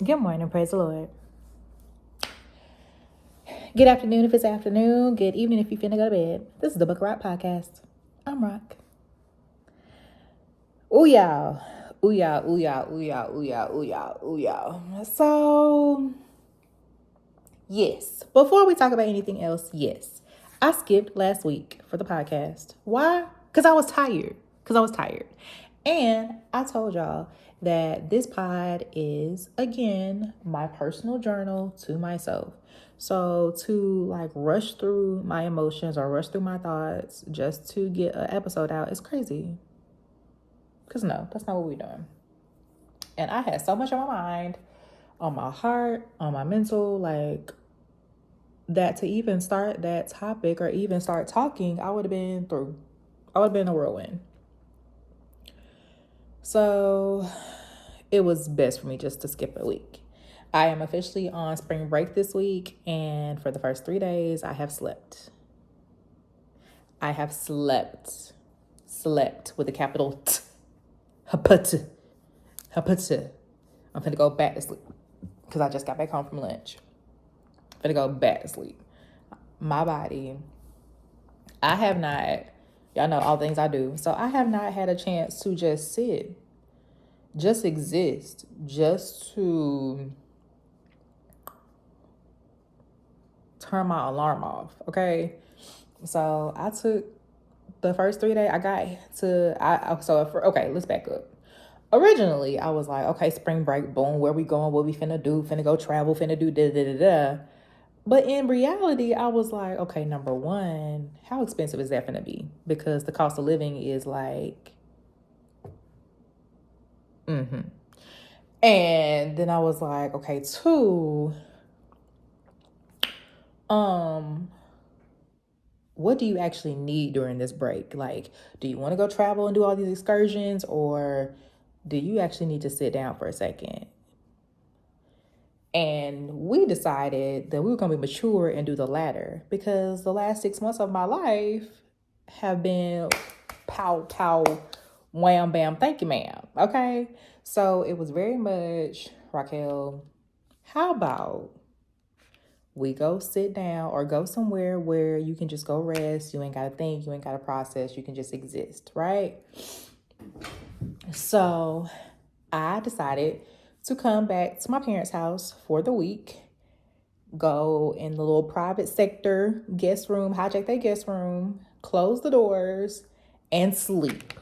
Good morning, praise the Lord. Good afternoon if it's afternoon. Good evening if you're finna go to bed. This is the Book of Racq podcast. I'm Rock. Ooh y'all. Ooh y'all, ooh y'all, ooh y'all, ooh y'all, ooh y'all, ooh y'all. So, yes. Before we talk about anything else, yes. I skipped last week for the podcast. Why? Because I was tired. And I told y'all that this pod is, again, my personal journal to myself. So to like rush through my emotions or rush through my thoughts just to get an episode out is crazy. Because no, that's not what we're doing. And I had so much on my mind, on my heart, on my mental, like that to even start that topic or even start talking, I would have been through. I would have been a whirlwind. So it was best for me just to skip a week. I am officially on spring break this week, and for the first 3 days, I have slept. I have slept with a capital T. Haput. I'm gonna go back to sleep because I just got back home from lunch. I'm gonna go back to sleep. My body, I have not, y'all know all things I do, so I have not had a chance to just sit, just exist, just to turn my alarm off, okay? So I took the first 3 days. Okay, let's back up. Originally, I was like, okay, spring break, boom, where we going? What we finna do? Finna go travel, finna do da da da da. But in reality, I was like, okay, number one, how expensive is that finna be? Because the cost of living is like, And then I was like, okay, two, what do you actually need during this break? Like, do you want to go travel and do all these excursions, or do you actually need to sit down for a second? And we decided that we were going to be mature and do the latter because the last 6 months of my life have been pow, pow, wham, bam, thank you, ma'am. Okay. So it was very much, Raquel, how about we go sit down or go somewhere where you can just go rest. You ain't got to think, you ain't got to process, you can just exist, right? So I decided to come back to my parents' house for the week, go in the little private sector guest room, hijack their guest room, close the doors, and sleep.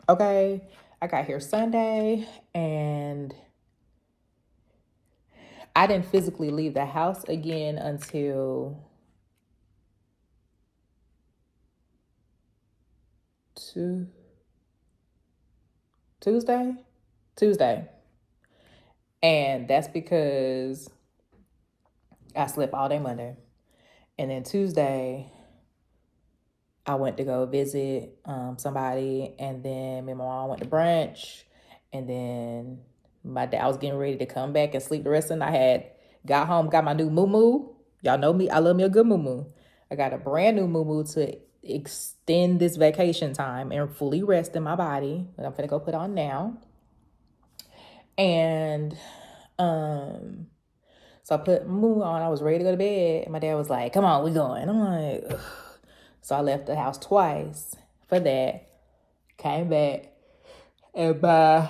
Okay, I got here Sunday and I didn't physically leave the house again until Tuesday. And that's because I slept all day Monday. And then Tuesday, I went to go visit somebody. And then me and my mom went to brunch. And then my dad, I was getting ready to come back and sleep the rest of the night. I had got home, got my new moo-moo. Y'all know me. I love me a good moo-moo. I got a brand new moo-moo to extend this vacation time and fully rest in my body. That I'm going to go put on now. And so I put moo on. I was ready to go to bed. And my dad was like, come on, we going. I'm like, ugh. So I left the house twice for that. Came back. And by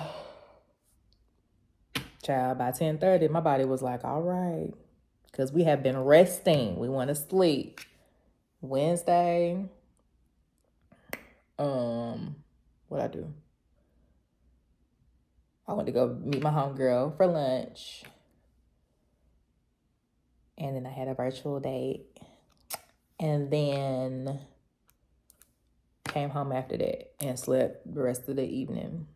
10:30, my body was like, all right. Because we have been resting. We want to sleep. Wednesday, what I do? I went to go meet my homegirl for lunch. And then I had a virtual date. And then came home after that and slept the rest of the evening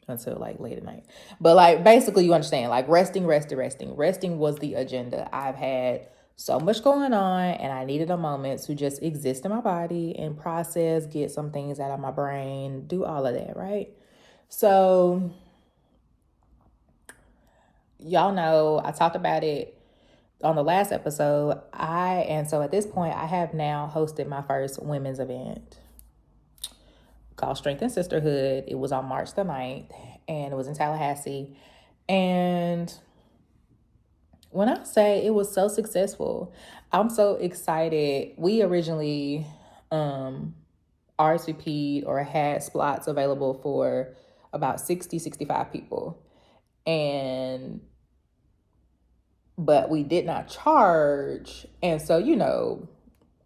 until like late at night. But like basically you understand, like resting was the agenda. I've had so much going on and I needed a moment to just exist in my body and process, get some things out of my brain, do all of that, right? So y'all know I talked about it on the last episode. So at this point I have now hosted my first women's event called Strength and Sisterhood. It was on March the 9th and it was in Tallahassee. And when I say it was so successful, I'm so excited. We originally RSVP'd or had slots available for about 65 people. But we did not charge. And so,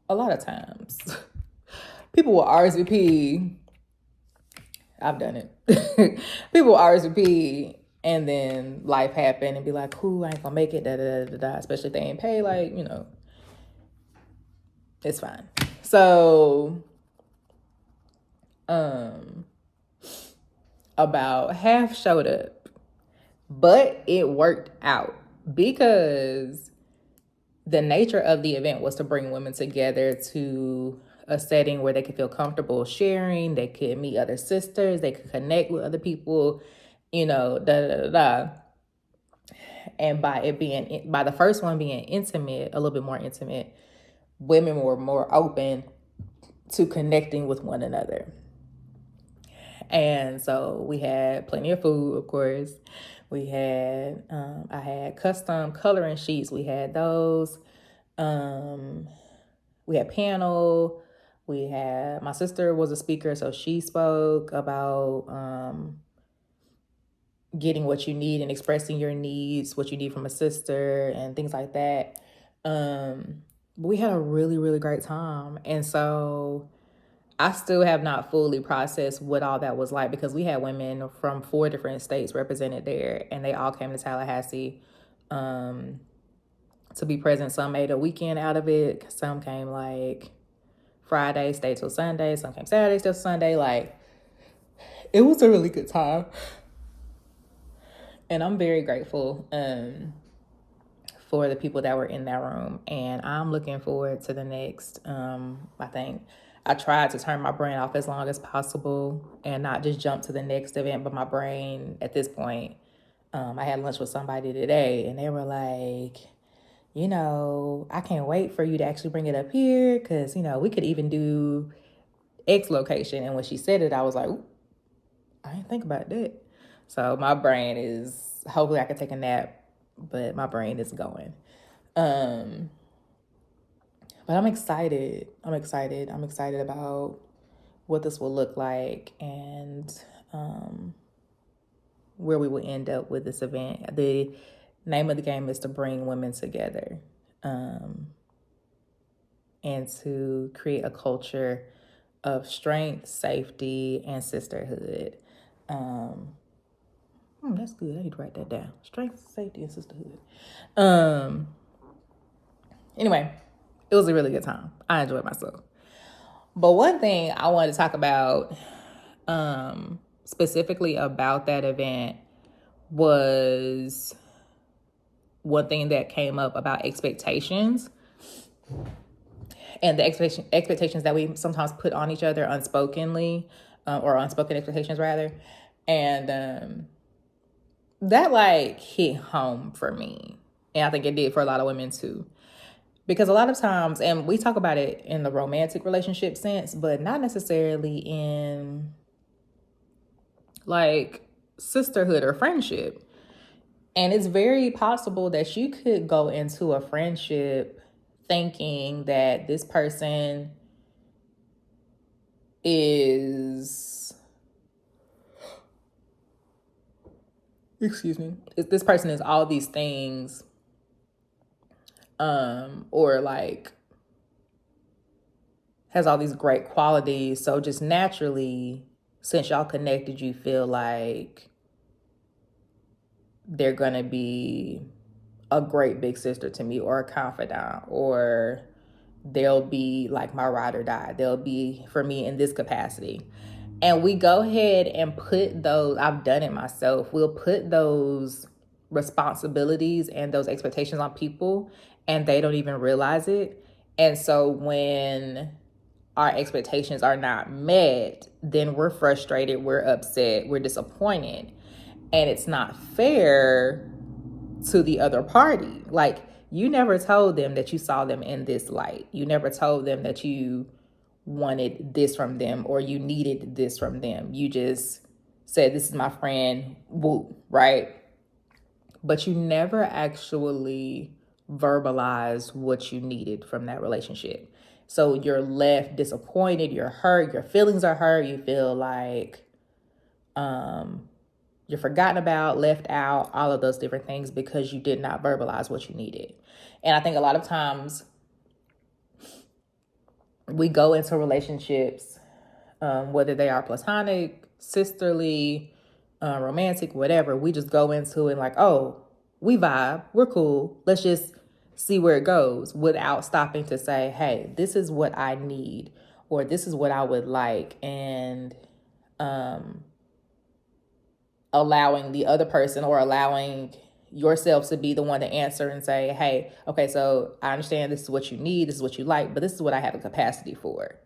a lot of times people will RSVP. I've done it. People will RSVP and then life happen and be like, "Who I ain't gonna make it." Da da da da. Especially if they ain't pay. Like, it's fine. So, about half showed up, but it worked out because the nature of the event was to bring women together to a setting where they could feel comfortable sharing, they could meet other sisters, they could connect with other people, da da da da. And by the first one being intimate, a little bit more intimate, women were more open to connecting with one another. And so we had plenty of food, of course. We had, I had custom coloring sheets. We had those. We had panel. We had, my sister was a speaker, so she spoke about getting what you need and expressing your needs, what you need from a sister and things like that. We had a really, really great time. And so I still have not fully processed what all that was like because we had women from 4 different states represented there, and they all came to Tallahassee to be present. Some made a weekend out of it. Some came like Friday, stayed till Sunday. Some came Saturday, stayed till Sunday. Like, it was a really good time. And I'm very grateful for the people that were in that room. And I'm looking forward to the next. I think I tried to turn my brain off as long as possible and not just jump to the next event. But my brain at this point, I had lunch with somebody today and they were like, I can't wait for you to actually bring it up here because, we could even do X location. And when she said it, I was like, ooh, I didn't think about that. So my brain is, hopefully I can take a nap, but my brain is going. But I'm excited. I'm excited about what this will look like and where we will end up with this event. The name of the game is to bring women together and to create a culture of strength, safety, and sisterhood. That's good. I need to write that down. Strength, safety, and sisterhood. Anyway, it was a really good time. I enjoyed myself. But one thing I wanted to talk about specifically about that event was one thing that came up about expectations and the expectations that we sometimes put on each other unspokenly, or unspoken expectations rather. And that hit home for me. And I think it did for a lot of women too. Because a lot of times, and we talk about it in the romantic relationship sense, but not necessarily in sisterhood or friendship. And it's very possible that you could go into a friendship thinking that this person is, this person is all these things, or has all these great qualities. So just naturally, since y'all connected, you feel like they're going to be a great big sister to me or a confidant, or they'll be like my ride or die. They'll be for me in this capacity. And we go ahead and put those, I've done it myself, we'll put those responsibilities and those expectations on people and they don't even realize it. And so when our expectations are not met, then we're frustrated, we're upset, we're disappointed. And it's not fair to the other party. Like, you never told them that you saw them in this light. You never told them that you wanted this from them or you needed this from them. You just said, this is my friend, woo, right? but you never actually verbalized what you needed from that relationship. So you're left disappointed, you're hurt, your feelings are hurt, you feel like you're forgotten about, left out, all of those different things because you did not verbalize what you needed. And I think a lot of times we go into relationships, whether they are platonic, sisterly, romantic, whatever, we just go into it like, oh, we vibe, we're cool, let's just see where it goes, without stopping to say, hey, this is what I need, or this is what I would like, and allowing the other person, or allowing yourself to be the one to answer and say, hey, okay, so I understand this is what you need, this is what you like, but this is what I have the capacity for.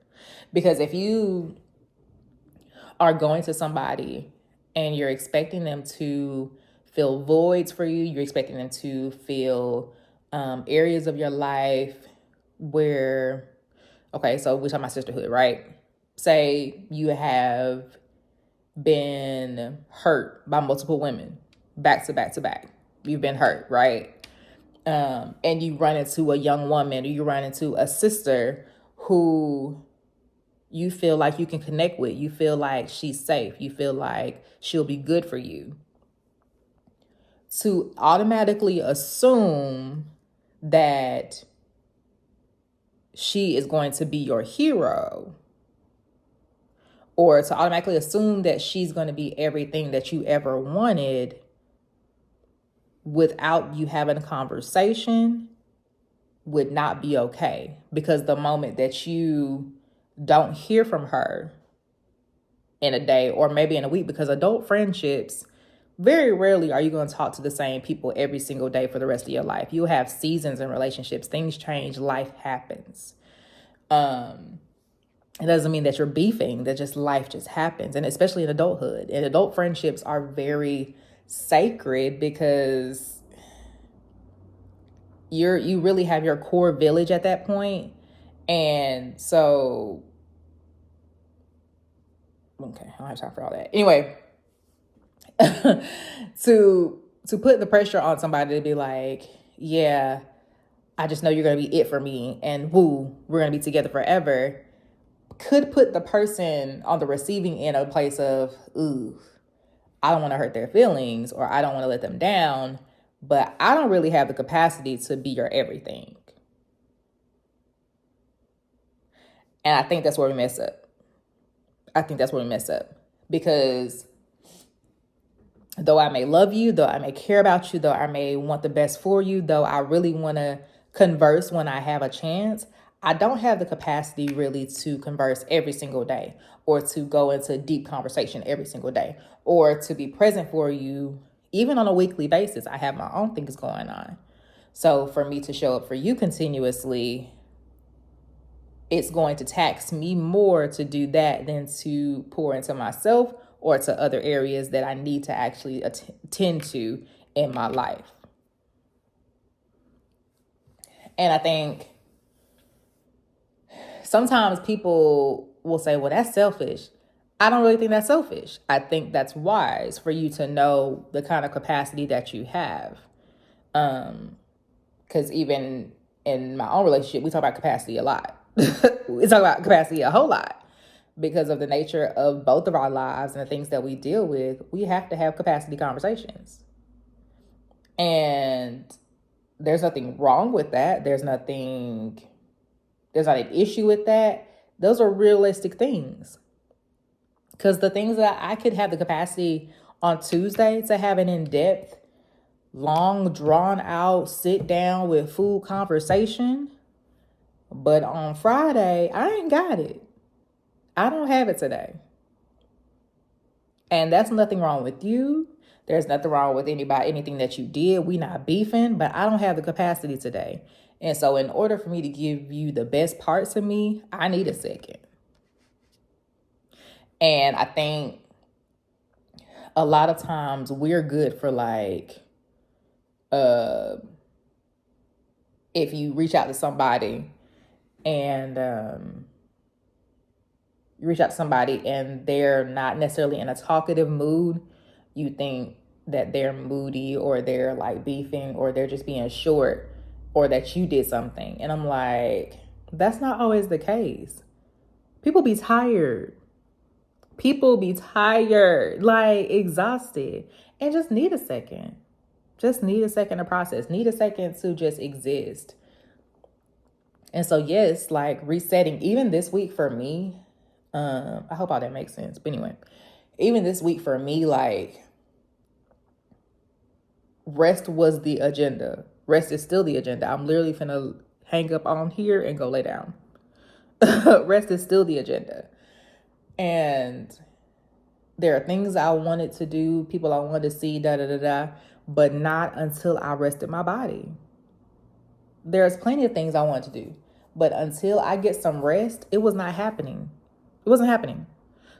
Because if you are going to somebody and you're expecting them to fill voids for you, you're expecting them to fill areas of your life where, okay, so we're talking about sisterhood, right? Say you have been hurt by multiple women back to back to back. You've been hurt, right? And you run into a young woman, or you run into a sister who you feel like you can connect with. You feel like she's safe. You feel like she'll be good for you. To automatically assume that she is going to be your hero, or to automatically assume that she's going to be everything that you ever wanted without you having a conversation, would not be okay. Because the moment that you don't hear from her in a day, or maybe in a week, because adult friendships, very rarely are you going to talk to the same people every single day for the rest of your life. You'll have seasons in relationships. Things change. Life happens. It doesn't mean that you're beefing, that just life just happens. And especially in adulthood. And adult friendships are very sacred, because you really have your core village at that point. And so, okay, I don't have time for all that. Anyway, to put the pressure on somebody to be like, yeah, I just know you're going to be it for me, and woo, we're going to be together forever, could put the person on the receiving end of a place of, ooh, I don't want to hurt their feelings, or I don't want to let them down, but I don't really have the capacity to be your everything. And I think that's where we mess up. Because though I may love you, though I may care about you, though I may want the best for you, though I really want to converse when I have a chance, I don't have the capacity really to converse every single day, or to go into deep conversation every single day, or to be present for you even on a weekly basis. I have my own things going on. So for me to show up for you continuously, it's going to tax me more to do that than to pour into myself or to other areas that I need to actually attend to in my life. And I think sometimes people will say, well, that's selfish. I don't really think that's selfish. I think that's wise for you to know the kind of capacity that you have. Because even in my own relationship, we talk about capacity a lot. We talk about capacity a whole lot. Because of the nature of both of our lives and the things that we deal with, we have to have capacity conversations. And there's nothing wrong with that. There's not an issue with that. Those are realistic things. Because the things that I could have the capacity on Tuesday to have an in-depth, long, drawn out, sit down with food conversation. But on Friday, I ain't got it. I don't have it today. And that's nothing wrong with you. There's nothing wrong with anything that you did. We not beefing, but I don't have the capacity today. And so in order for me to give you the best parts of me, I need a second. And I think a lot of times we're good for like, if you reach out to somebody and they're not necessarily in a talkative mood, you think that they're moody or they're like beefing or they're just being short or that you did something. And I'm like, that's not always the case. People be tired. People be tired, like exhausted, and just need a second. Just need a second to process, need a second to just exist. And so, yes, like resetting, even this week for me, I hope all that makes sense. But anyway, even this week for me, like rest was the agenda. Rest is still the agenda. I'm literally finna hang up on here and go lay down. Rest is still the agenda. And there are things I wanted to do, people I wanted to see, but not until I rested my body. There's plenty of things I want to do, but until I get some rest, it was not happening. It wasn't happening.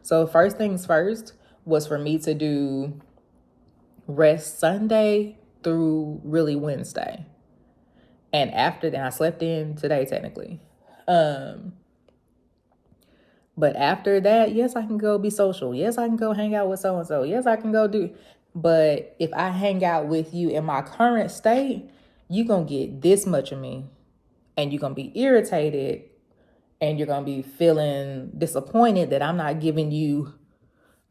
So first things first was for me to do rest Sunday through really Wednesday. And after that, I slept in today technically. But after that, yes, I can go be social. Yes, I can go hang out with so-and-so. Yes, I can go do. But if I hang out with you in my current state, you're going to get this much of me. And you're going to be irritated. And you're going to be feeling disappointed that I'm not giving you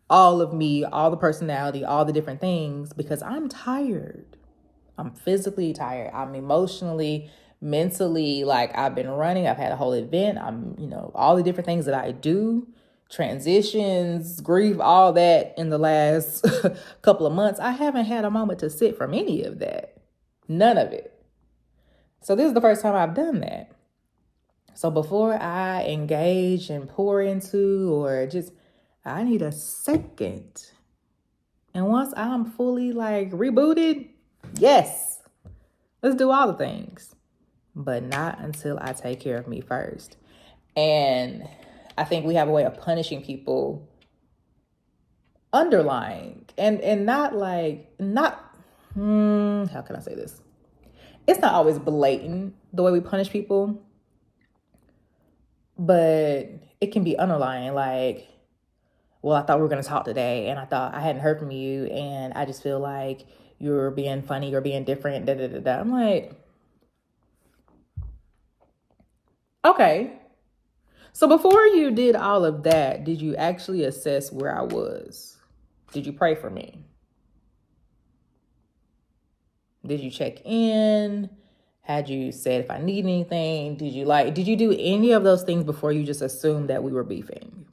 all of me, all the personality, all the different things. Because I'm tired. I'm physically tired. I'm emotionally, mentally, like I've been running. I've had a whole event. All the different things that I do, transitions, grief, all that in the last couple of months. I haven't had a moment to sit from any of that. None of it. So this is the first time I've done that. So before I engage and pour into I need a second. And once I'm fully like rebooted, yes, let's do all the things, but not until I take care of me first. And I think we have a way of punishing people underlying and not how can I say this? It's not always blatant the way we punish people, but it can be underlying. Like, well, I thought we were going to talk today and I thought I hadn't heard from you. And I just feel like you're being funny or being different. I'm like, okay. So before you did all of that, did you actually assess where I was? Did you pray for me? Did you check in? Had you said if I need anything? Did you do any of those things before you just assumed that we were beefing?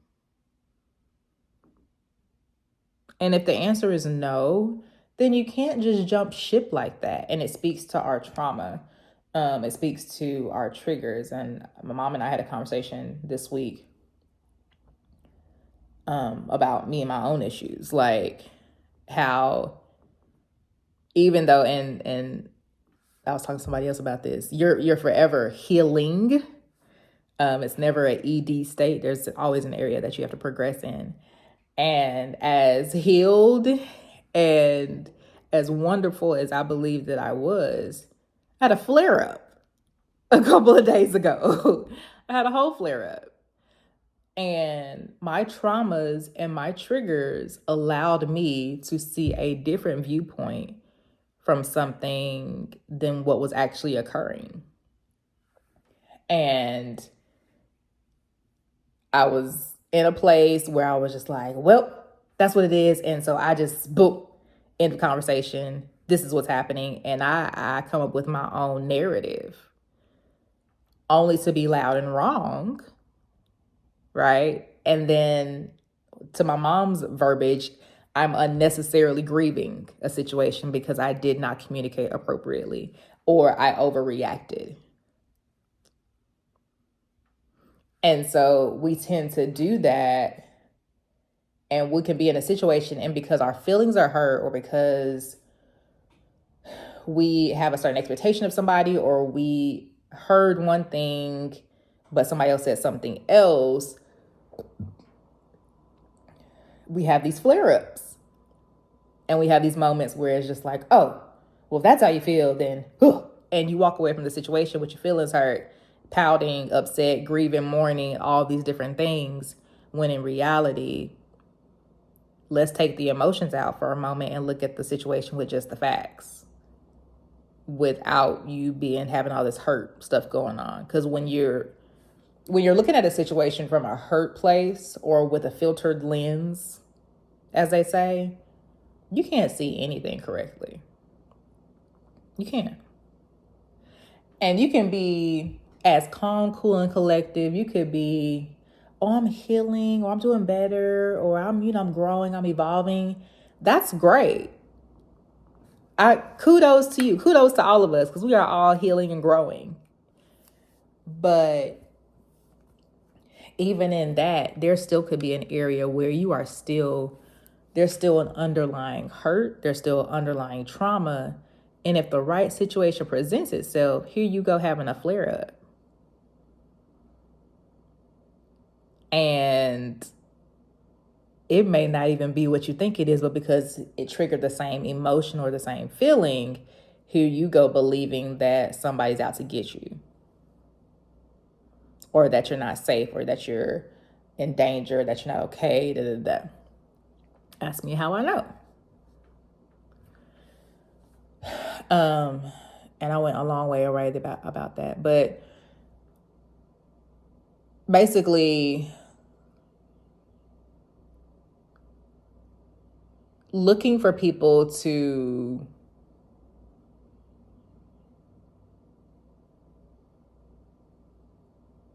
And if the answer is no, then you can't just jump ship like that. And it speaks to our trauma. It speaks to our triggers. And my mom and I had a conversation this week about me and my own issues. Like how even though, and I was talking to somebody else about this, you're forever healing. It's never an ED state. There's always an area that you have to progress in. And as healed and as wonderful as I believed that I was, I had a flare up a couple of days ago. I had a whole flare up. And my traumas and my triggers allowed me to see a different viewpoint from something than what was actually occurring. And I was in a place where I was just like, well, that's what it is. And so I just, boom, end of conversation. This is what's happening. And I come up with my own narrative only to be loud and wrong. Right. And then to my mom's verbiage, I'm unnecessarily grieving a situation because I did not communicate appropriately or I overreacted. And so we tend to do that, and we can be in a situation, and because our feelings are hurt or because we have a certain expectation of somebody or we heard one thing but somebody else said something else, we have these flare-ups. And we have these moments where it's just like, oh, well, if that's how you feel, then, and you walk away from the situation with your feelings hurt, pouting, upset, grieving, mourning, all these different things, when in reality, let's take the emotions out for a moment and look at the situation with just the facts, without you having all this hurt stuff going on. Because when you're looking at a situation from a hurt place or with a filtered lens, as they say, you can't see anything correctly. You can't. And you can be as calm, cool, and collective. You could be, oh, I'm healing, or I'm doing better, or I'm growing, I'm evolving. That's great. Kudos to you. Kudos to all of us, because we are all healing and growing. But even in that, there still could be an area where there's still an underlying hurt, there's still underlying trauma. And if the right situation presents itself, here you go having a flare up. And it may not even be what you think it is, but because it triggered the same emotion or the same feeling, here you go believing that somebody's out to get you, or that you're not safe, or that you're in danger, that you're not okay. Da, da, da. Ask me how I know. And I went a long way already about that. But basically, looking for people to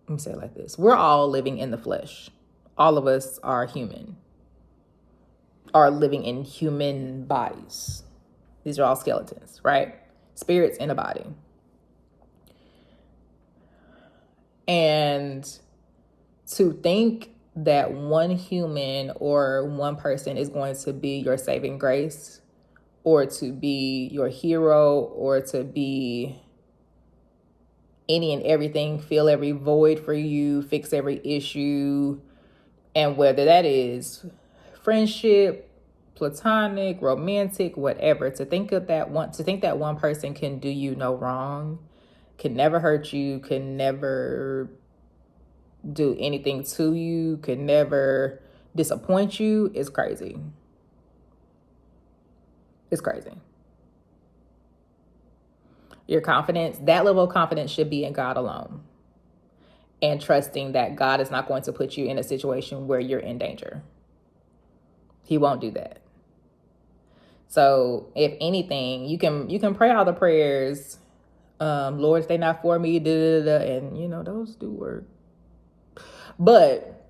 let me say it like this. We're all living in the flesh. All of us are human, are living in human bodies. These are all skeletons, right? Spirits in a body. And to think that one human or one person is going to be your saving grace, or to be your hero, or to be any and everything, fill every void for you, fix every issue, and whether that is friendship, platonic, romantic, whatever, to think that one person can do you no wrong, can never hurt you, can never do anything to you, can never disappoint you, is crazy. It's crazy. Your confidence, that level of confidence should be in God alone, and trusting that God is not going to put you in a situation where you're in danger. He won't do that. So if anything, you can pray all the prayers, Lord, if they not for me, and those do work. But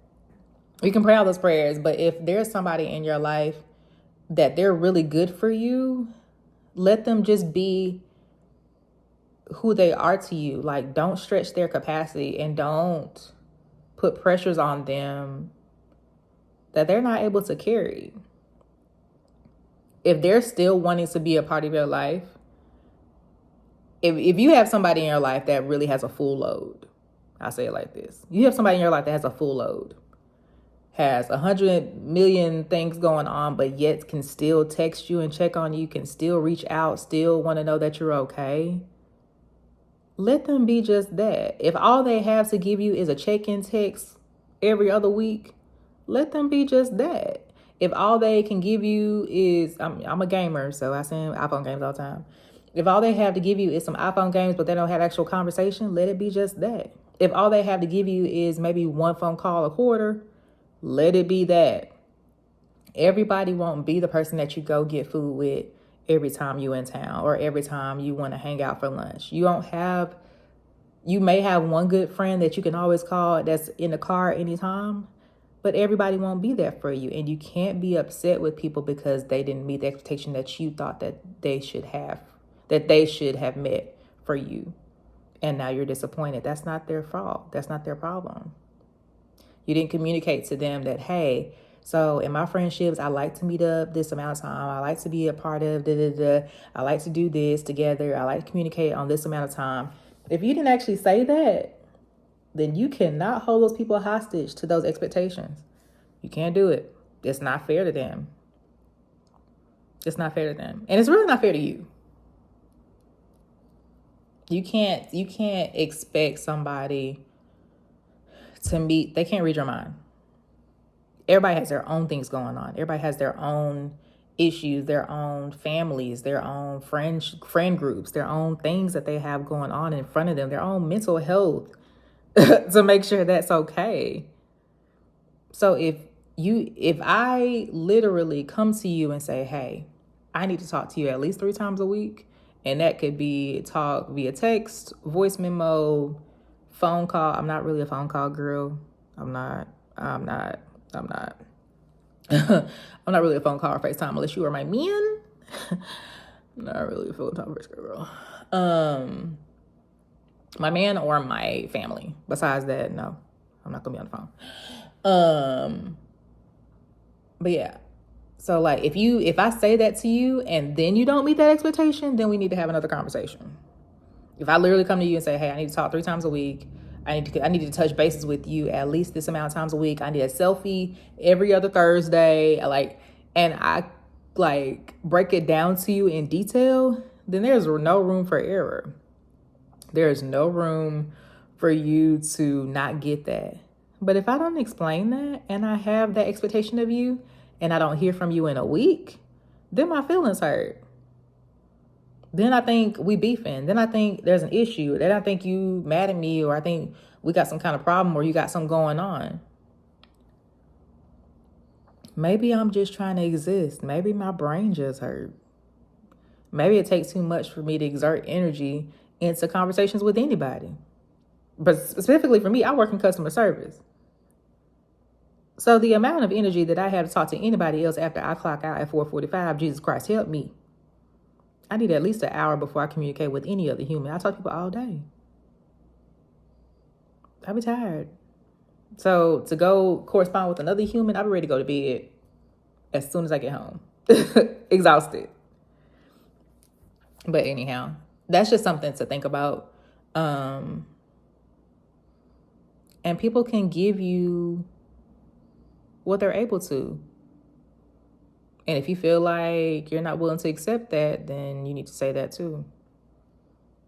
you can pray all those prayers, but if there's somebody in your life that they're really good for you, let them just be who they are to you. Like, don't stretch their capacity, and don't put pressures on them that they're not able to carry. If they're still wanting to be a part of your life, if you have somebody in your life that really has a full load, I'll say it like this. You have somebody in your life that has a full load, has 100 million things going on, but yet can still text you and check on you, can still reach out, still want to know that you're okay. Let them be just that. If all they have to give you is a check-in text every other week, let them be just that. If all they can give you is, I'm a gamer, so I send iPhone games all the time. If all they have to give you is some iPhone games, but they don't have actual conversation, let it be just that. If all they have to give you is maybe one phone call a quarter, let it be that. Everybody won't be the person that you go get food with every time you in town, or every time you want to hang out for lunch. You may have one good friend that you can always call that's in the car anytime, but everybody won't be there for you. And you can't be upset with people because they didn't meet the expectation that you thought that they should have met for you. And now you're disappointed. That's not their fault. That's not their problem. You didn't communicate to them that, hey, so in my friendships, I like to meet up this amount of time. I like to be a part of I like to do this together. I like to communicate on this amount of time. If you didn't actually say that, then you cannot hold those people hostage to those expectations. You can't do it. It's not fair to them. It's not fair to them. And it's really not fair to you. You can't expect somebody to meet, they can't read your mind. everybody has their own things going on. Everybody has their own issues, their own families, their own friend groups, their own things that they have going on in front of them, their own mental health to make sure that's okay. So if I literally come to you and say, hey, I need to talk to you at least 3 times a week, and that could be talk via text, voice memo, phone call. I'm not really a phone call girl. I'm not I'm not I'm not really a phone call or FaceTime unless you are my man. I'm not really a phone call girl. My man or my family. Besides that, no, I'm not gonna be on the phone. But yeah. So like if I say that to you and then you don't meet that expectation, then we need to have another conversation. If I literally come to you and say, hey, I need to talk 3 times a week. I need to touch bases with you at least this amount of times a week. I need a selfie every other Thursday. And I break it down to you in detail, then there's no room for error. There's no room for you to not get that. But if I don't explain that and I have that expectation of you and I don't hear from you in a week, then my feelings hurt. Then I think we beefing. Then I think there's an issue. Then I think you mad at me, or I think we got some kind of problem, or you got something going on. Maybe I'm just trying to exist. Maybe my brain just hurt. Maybe it takes too much for me to exert energy into conversations with anybody. But specifically for me, I work in customer service. So the amount of energy that I have to talk to anybody else after I clock out at 4:45, Jesus Christ, help me. I need at least an hour before I communicate with any other human. I talk to people all day. I be tired. So to go correspond with another human, I be ready to go to bed as soon as I get home. Exhausted. But anyhow, that's just something to think about. And people can give you what they're able to. And if you feel like you're not willing to accept that, then you need to say that too.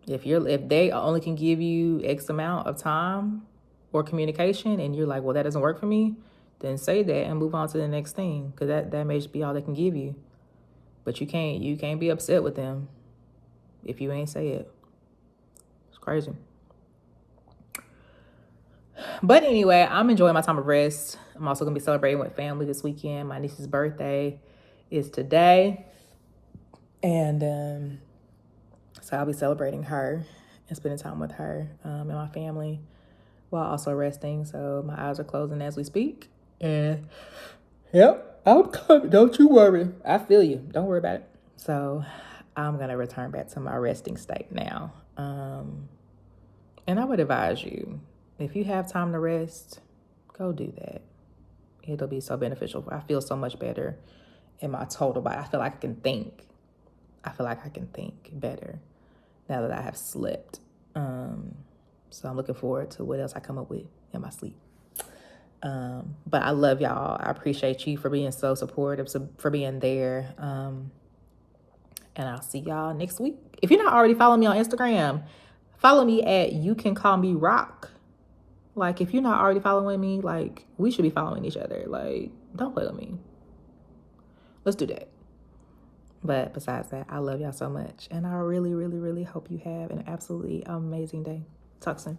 If they only can give you X amount of time or communication and you're like, well, that doesn't work for me, then say that and move on to the next thing, because that may just be all they can give you. But you can't be upset with them if you ain't say it. It's crazy. But anyway, I'm enjoying my time of rest. I'm also going to be celebrating with family this weekend. My niece's birthday is today. And so I'll be celebrating her and spending time with her and my family while also resting. So my eyes are closing as we speak. And yep, I'm coming. Don't you worry. I feel you. Don't worry about it. So I'm going to return back to my resting state now. And I would advise you, if you have time to rest, go do that. It'll be so beneficial. I feel so much better in my total body. I feel like I can think. Better now that I have slept. So I'm looking forward to what else I come up with in my sleep. But I love y'all. I appreciate you for being so supportive, for being there. And I'll see y'all next week. If you're not already following me on Instagram, follow me at You Can Call Me Rock. Like, if you're not already following me, like, we should be following each other. Like, don't play with me. Let's do that. But besides that, I love y'all so much. And I really, really, really hope you have an absolutely amazing day. Talk soon.